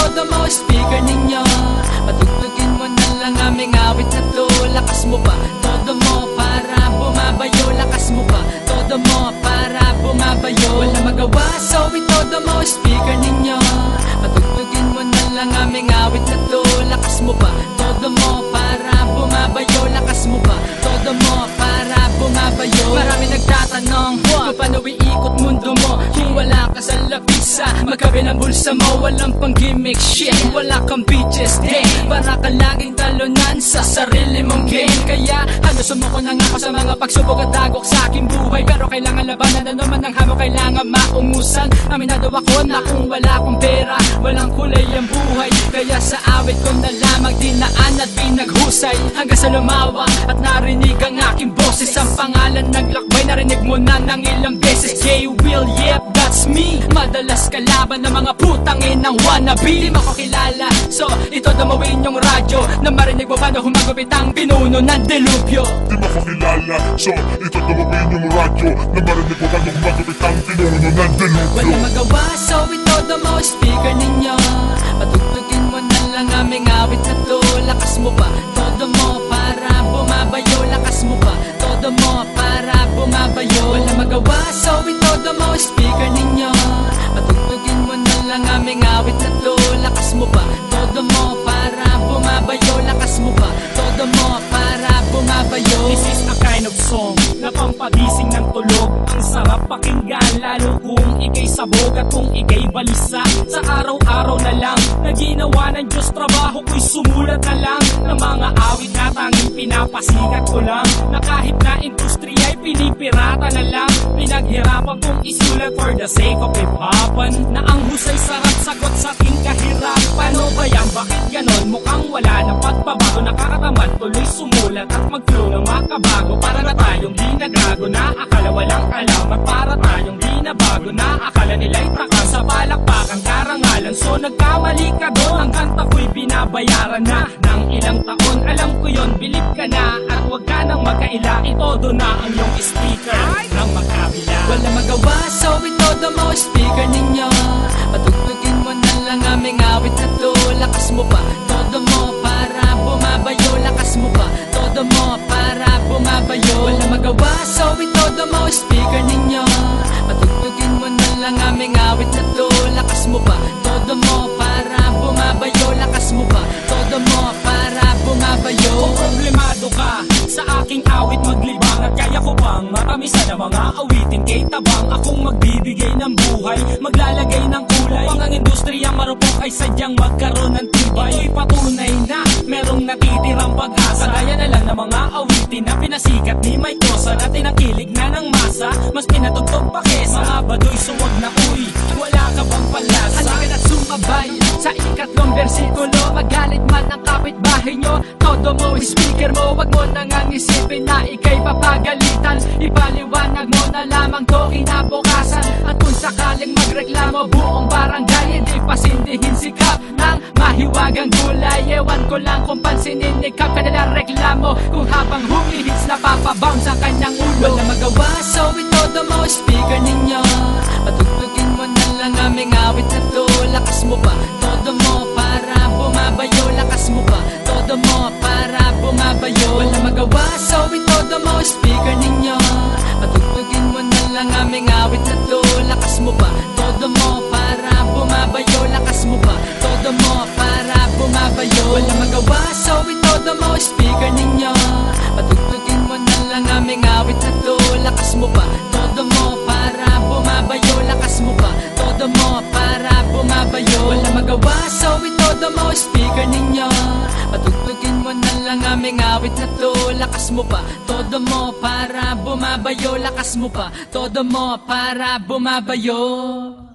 todo mo, speaker ninyo. Patugtugin mo na lang aming awit na to. Lakas mo pa, todo mo para bumabayo. Lakas mo pa, todo mo para bumabayo. Wala magawa, so todo mo, speaker ninyo. Patugtugin mo na lang aming awit na to. Lakas mo pa, todo mo para bumabayo. Lakas mo pa, todo mo para bumabayo. Marami nagtatanong kung paano iikot mundo mo kung wala ka sa lapisa, magkabilang bulsa mo. Walang pang gimmick shit, wala kang bitches day. Para ka laging talunan sa sarili mong game. Kaya ano, sumuko na nga ako sa mga pagsubok at dagok sa aking buhay. Pero kailangan labanan, ano man ang hamon, kailangan maungusan. Aminado ako na kung wala akong pera, walang kulay ang buhay. Kaya sa awit ko na lamang dinaan at pinaghusay, hanggang sa lumawak at narinig ang aking boses. Ang pangalan naglakbay, narinig mo na ng ilang beses. J-Will, yep, that's me. Madalas kalaban ng mga putang inang wannabe. Di mo ko kilala, so ito damawin yung radyo na marinig mo paano humagupit ang pinuno ng delubyo. Di mo ko kilala, so ito damawin yung radyo na marinig mo paano humagupit ang pinuno ng delubyo. Wala magawa, so ito damo, speaker ninyo. Patugtugin mo na lang aming awit na to. Lakas mo pa, todo mo para bumabayo. Lakas mo pa, todo mo para bumabayo. Wala magawa, so ito damo, speaker ninyo. Patugtugin mo na lang aming awit na to. Lakas mo pa, todo mo para bumabayo. Lakas mo pa, todo mo para bumabayo. This is a kind of song na pampagising ng tulog. Ang sarap pakinggan, lalo kung ikay sabog at kung ikay balisa. Sa araw-araw na lang na ginawa ng Diyos, trabaho ko'y sumulat na lang ng mga awit na tanging pinapasikat ko lang. Na kahit na industriya ay pinipirata na lang, pinaghirapan kong isulat for the sake of hip-hopan. Na ang husay sarap sagot sa aking kahirapan. O ba yan, bakit ganon? Mukhang wala na pagbabago. Nakakatamad tuloy sumulat at mag-flow ng makabago. Para na tayong di nagago, na akala walang alam. At para tayong di nabago, na akala nila'y takal sa palakpakan karangalan. So nagkamali ka doon, ang kanta ko'y binabayaran na ng ilang taon. Alam ko yon, bilib ka na at huwag ka nang magkaila. Itodo na ang iyong speaker ng magkabila. Wala magawa, so ito damo, speaker ninyo. Patugtugin mo na lang aming awit na to. Lakas mo pa, todo mo para bumabayo. Lakas mo pa, todo mo para bumabayo. Wala magawa, so ito damo, speaker ninyo. Patugtugin mo na lang aming awit na to. Lakas mo pa, todo mo para bumabayo. Lakas mo pa, todo mo para bumabayo. Kung problemado ka sa aking awit, maglibang at kaya ko pang matamisan ang mga awitin. Kay tabang akong magbibigay ng buhay, maglalagay ng kulay. Pang ang industriyang marupok ay sadyang magkaroon ng tibay. Ito'y patunay na merong natitirang pag-asa. Kaya na lang ng mga awitin na pinasikat ni Mike Rosa, na tinakilig na ng masa, mas pinatugtog pa kesa mga baduy. Suwag na uy, wala ka bang palasa? Halika na sumabay sa ikatlong versikulo. Magalit man ang kapitbahay nyo, todo mo, speaker mo. Wag mo nang ang isipin na ikay papagalitan. Ipaliwanag mo na lamang to kinabukasan. At kung sakaling magreklamo, buong barangay hindi pasindihin sikap ng mahiwagang gulay. Ewan ko lang kung pansinin ni Kap kanilang reklamo, kung habang humihits na papabounce ang kanyang ulo. Wala magawa, so ito damo, speaker ninyo. Patugtugin mo na lang aming awit na to. Lakas mo pa, todo mo para bumabayo. Lakas mo pa, todo mo para bumabayo. Wala magawa, so ito damo, speaker ninyo. Patugtugin mo na lang aming awit na to. Lakas mo pa, todo mo para bumabayo. Lakas mo pa, todo mo para bumabayo. Wala magawa, so ito damo, speaker ninyo. Patugtugin mo na lang aming awit na to. Lakas mo pa, todo mo para bumabayo. Lakas mo pa, todo mo para bumabayo. Wala magawa, so ito damo, speaker ninyo. Patugtugin mo na lang aming awit na to. Lakas mo pa, todo mo para bumabayo. Lakas mo pa, todo mo para bumabayo.